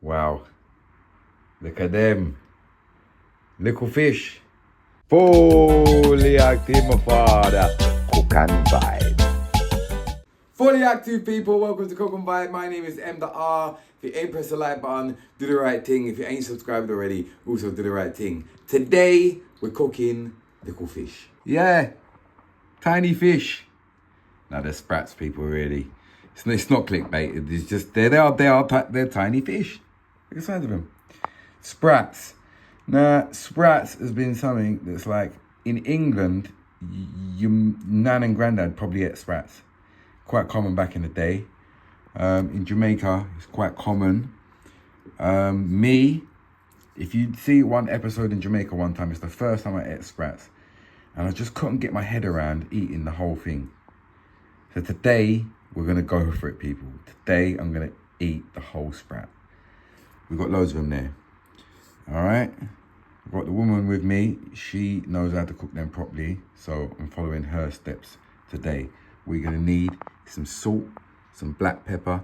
Wow. Look at them. Likkle Fish. Fully active, my father. Cook and vibe. Fully active people, welcome to Cook and Vibe. My name is M. R. If you ain't pressed the like button, do the right thing. If you ain't subscribed already, also do the right thing. Today, we're cooking Likkle Fish. Yeah, tiny fish. Now they're sprats, people, really. It's not clickbait. It's just they're tiny fish. Look at the size of them. Sprats. Now, sprats has been something that's like in England, your nan and granddad probably ate sprats. Quite common back in the day. In Jamaica, it's quite common. If you see one episode in Jamaica one time, it's the first time I ate sprats. And I just couldn't get my head around eating the whole thing. So today, we're going to go for it, people. Today, I'm going to eat the whole sprat. We've got loads of them there. All right? I've got the woman with me. She knows how to cook them properly. So I'm following her steps today. We're going to need some salt, some black pepper,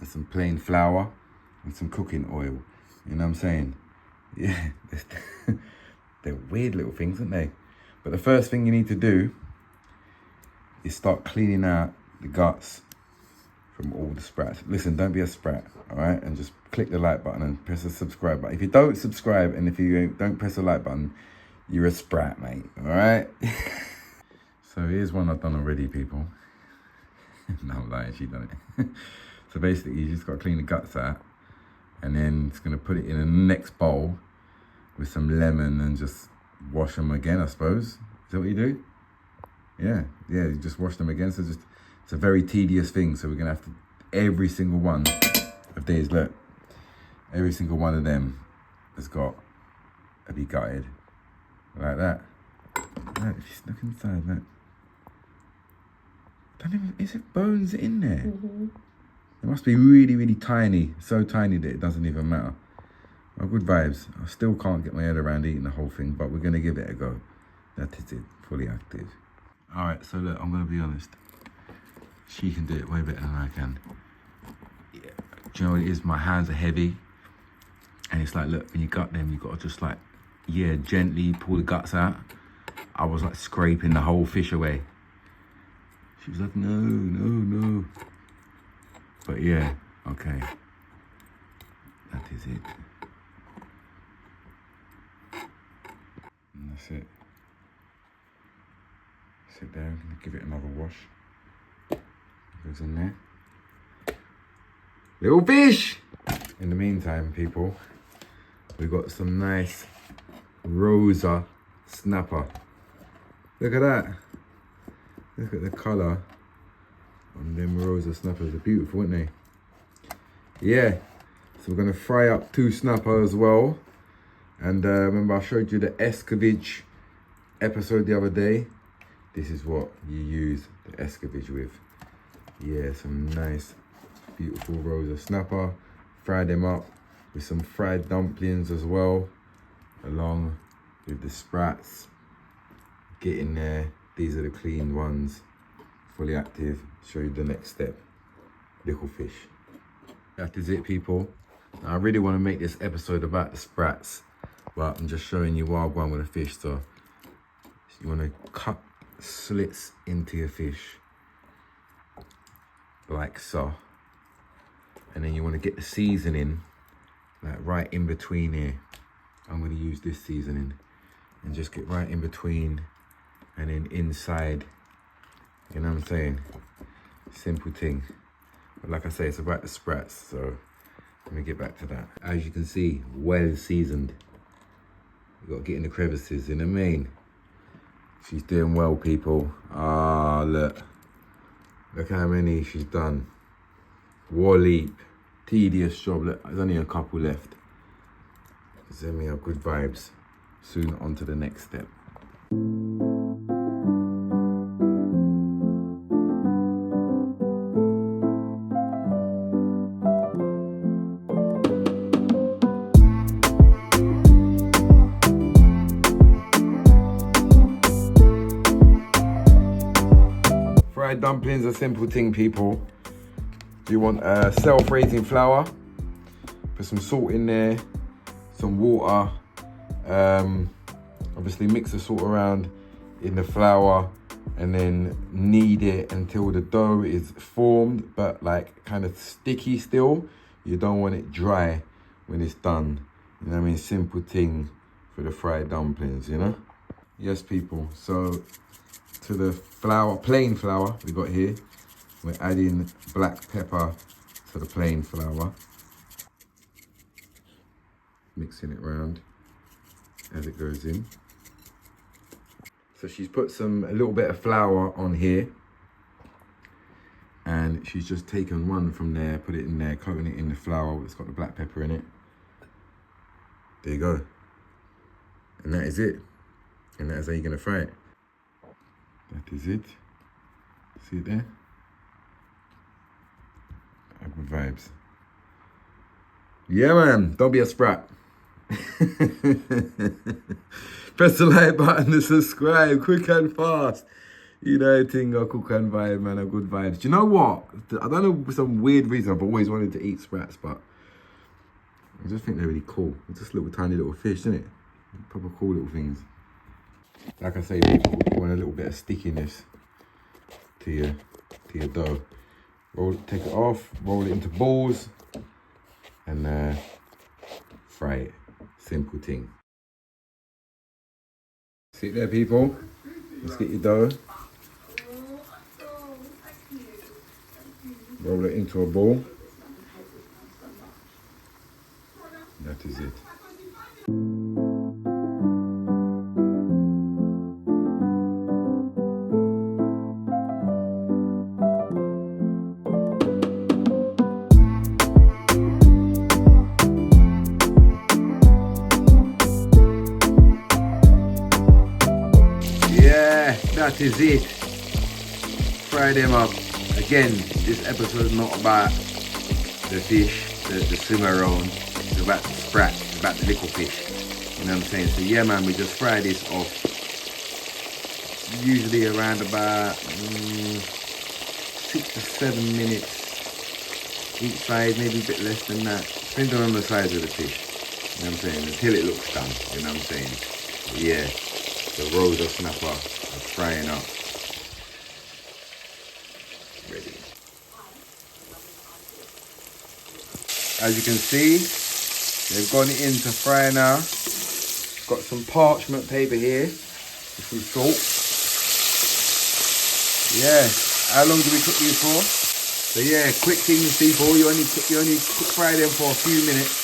and some plain flour, and some cooking oil. You know what I'm saying? Yeah. They're weird little things, aren't they? But the first thing you need to do is start cleaning out the guts from all the sprats. Listen, don't be a sprat, all right? And just click the like button and press the subscribe button. If you don't subscribe and if you don't press the like button, you're a sprat, mate, all right? So here's one I've done already, people. No, I'm lying, she done it. So basically, you just got to clean the guts out and then it's going to put it in the next bowl with some lemon and just wash them again, I suppose. Is that what you do? Yeah, you just wash them again. So it's a very tedious thing. So we're going to have to, every single one of these, look, every single one of them has got to be gutted. Like that. Look, look inside, look. Is it bones in there? Mm-hmm. It must be really, really tiny. So tiny that it doesn't even matter. Well, good vibes. I still can't get my head around eating the whole thing, but we're going to give it a go. That is it. Fully active. All right, so look, I'm going to be honest. She can do it way better than I can. Yeah. Do you know what it is? My hands are heavy. And it's like, look, when you gut them, you got to just like, gently pull the guts out. I was like scraping the whole fish away. She was like, no. But yeah, okay. That is it. And that's it. Sit down and give it another wash. Goes in there. Little fish! In the meantime, people, we've got some nice rosa snapper. Look at that. Look at the colour on them rosa snappers. They're beautiful, aren't they? Yeah. So we're going to fry up 2 snapper as well. And remember I showed you the escovitch episode the other day. This is what you use the escovitch with. Yeah, some nice, beautiful rosa snapper. Fry them up with some fried dumplings as well, along with the sprats. Get in there. These are the clean ones. Fully active. Show you the next step. Likkle Fish. That is it, people. Now, I really want to make this episode about the sprats, but I'm just showing you wild one with a fish. So you want to cut slits into your fish like so, and then you want to get the seasoning like right in between here. I'm going to use this seasoning and just get right in between and then inside. You know what I'm saying? Simple thing, but like I say, it's about the sprats, so let me get back to that. As you can see, well seasoned. You got to get in the crevices, in the main. She's doing well, people. Ah, look how many she's done. War leap, tedious job. Look, there's only a couple left. Send me up good vibes. Soon on to the next step. Fried dumplings, a simple thing, people. You want self-raising flour, Put some salt in there, some water. Obviously mix the salt around in the flour and then knead it until the dough is formed, but like kind of sticky still. You don't want it dry when it's done. You know what I mean? Simple thing for the fried dumplings, you know? Yes, people. So to the flour, plain flour we got here, we're adding black pepper to the plain flour. Mixing it around as it goes in. So she's put a little bit of flour on here, and she's just taken one from there, put it in there, coating it in the flour. It's got the black pepper in it. There you go. And that is it. And that is how you're gonna fry it. That is it. See it there? Good vibes. Yeah, man, don't be a sprat. Press the like button to subscribe, quick and fast. You know, thing a cook and vibe, man, a good vibes. Do you know what? I don't know, for some weird reason, I've always wanted to eat sprats, but I just think they're really cool. They're just little tiny little fish, isn't it? Proper cool little things. Like I say, people want a little bit of stickiness to your dough. Take it off, roll it into balls, and fry it. Simple thing. See it there, people? Let's get your dough. Roll it into a ball. That is it. That is it. Fry them up. Again, this episode is not about the fish, the swim around. It's about the sprat, it's about the likkle fish. You know what I'm saying? So yeah, man, we just fry this off. Usually around about 6 to 7 minutes each side, maybe a bit less than that, depending on the size of the fish. You know what I'm saying? Until it looks done. You know what I'm saying? But yeah, the roller snapper. Frying up. Ready. As you can see, they've gone into fry now. Got some parchment paper here with some salt. Yeah, how long do we cook these for? So yeah, quick things, people. You only fry them for a few minutes,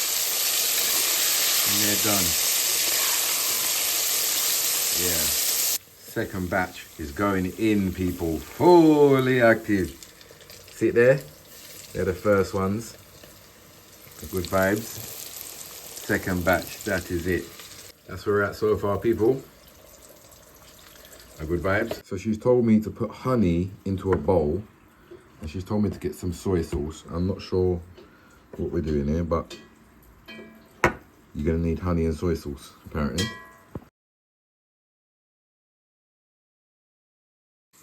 and they're done. Yeah. Second batch is going in, people. Fully active. See it there? They're the first ones. The good vibes. Second batch, that is it. That's where we're at so far, people. A good vibes. So she's told me to put honey into a bowl, and she's told me to get some soy sauce. I'm not sure what we're doing here, but you're gonna need honey and soy sauce, apparently.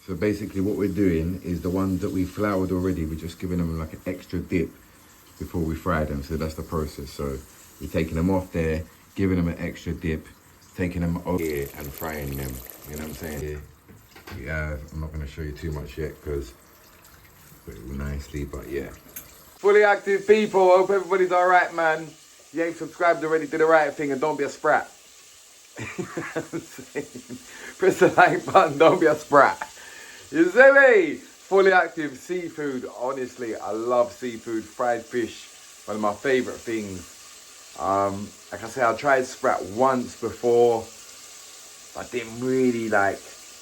So basically what we're doing is the ones that we floured already, we're just giving them like an extra dip before we fry them. So that's the process. So we're taking them off there, giving them an extra dip, taking them over here and frying them. You know what I'm saying? Yeah, I'm not going to show you too much yet because put it nicely, but yeah. Fully active, people. Hope everybody's all right, man. If you ain't subscribed already, do the right thing and don't be a sprat. You know what I'm saying? Press the like button, don't be a sprat. You see me? Fully active seafood. Honestly, I love seafood. Fried fish, one of my favorite things. Like I say, I tried sprat once before, but didn't really like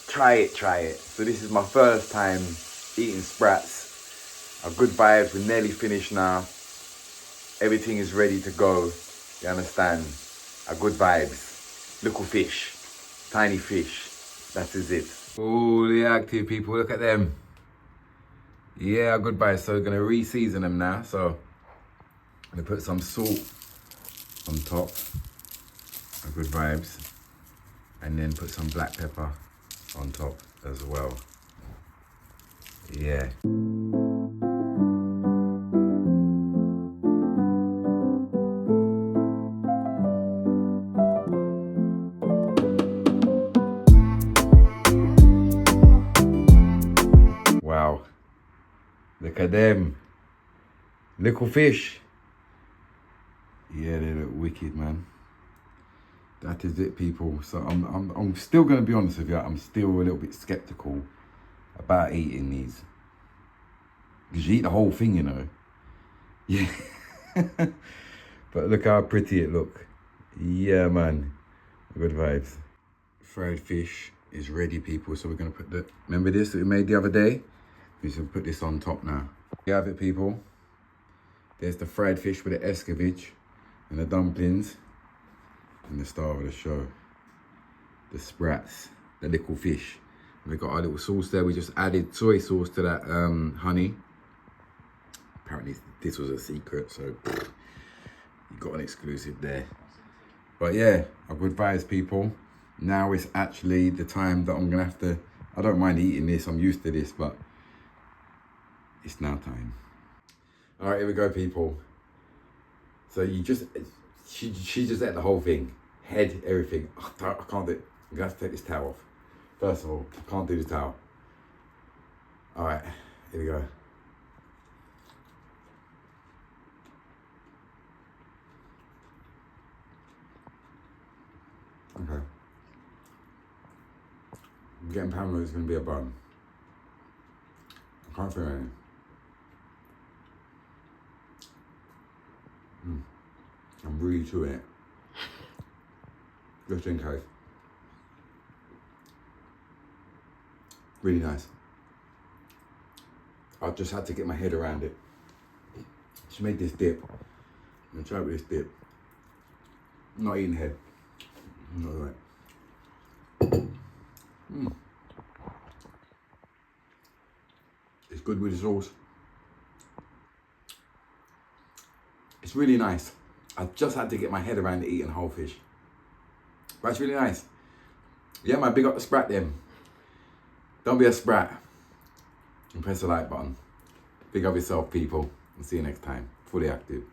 try it. So this is my first time eating sprats. A good vibes. We're nearly finished now. Everything is ready to go. You understand? A good vibes. Likkle fish. Tiny fish. That is it. Fully active, people. Look at them. Yeah, good vibes. So we're going to re-season them now. So I'm going to put some salt on top. A good vibes. And then put some black pepper on top as well. Yeah. Look at them. Likkle Fish. Yeah, they look wicked, man. That is it, people. So I'm still going to be honest with you. I'm still a little bit skeptical about eating these. Because you eat the whole thing, you know. Yeah. But look how pretty it look. Yeah, man. Good vibes. Fried fish is ready, people. So we're going to put the... Remember this that we made the other day? We're going to put this on top now. You have it, people. There's the fried fish with the escovitch and the dumplings. And the star of the show. The Sprats. The Likkle Fish. And we got our little sauce there. We just added soy sauce to that honey. Apparently this was a secret, so you got an exclusive there. But yeah, I would advise people. Now it's actually the time that I'm gonna have to, I don't mind eating this, I'm used to this, but it's now time. All right, here we go, people. So you just, she just ate the whole thing. Head, everything. I can't do it. I'm gonna have to take this towel off. First of all, I can't do the towel. All right, here we go. Okay. I'm getting paranoid it's gonna be a bun. I can't feel anything. I'm really chewing it. Just in case. Really nice. I just had to get my head around it. She made this dip. I'm gonna try with this dip. I'm not eating head. Not right. It's good with the sauce. It's really nice. I just had to get my head around eating whole fish. But it's really nice. Yeah, man, big up the Sprat then. Don't be a Sprat. And press the like button. Big up yourself, people. And see you next time. Fully active.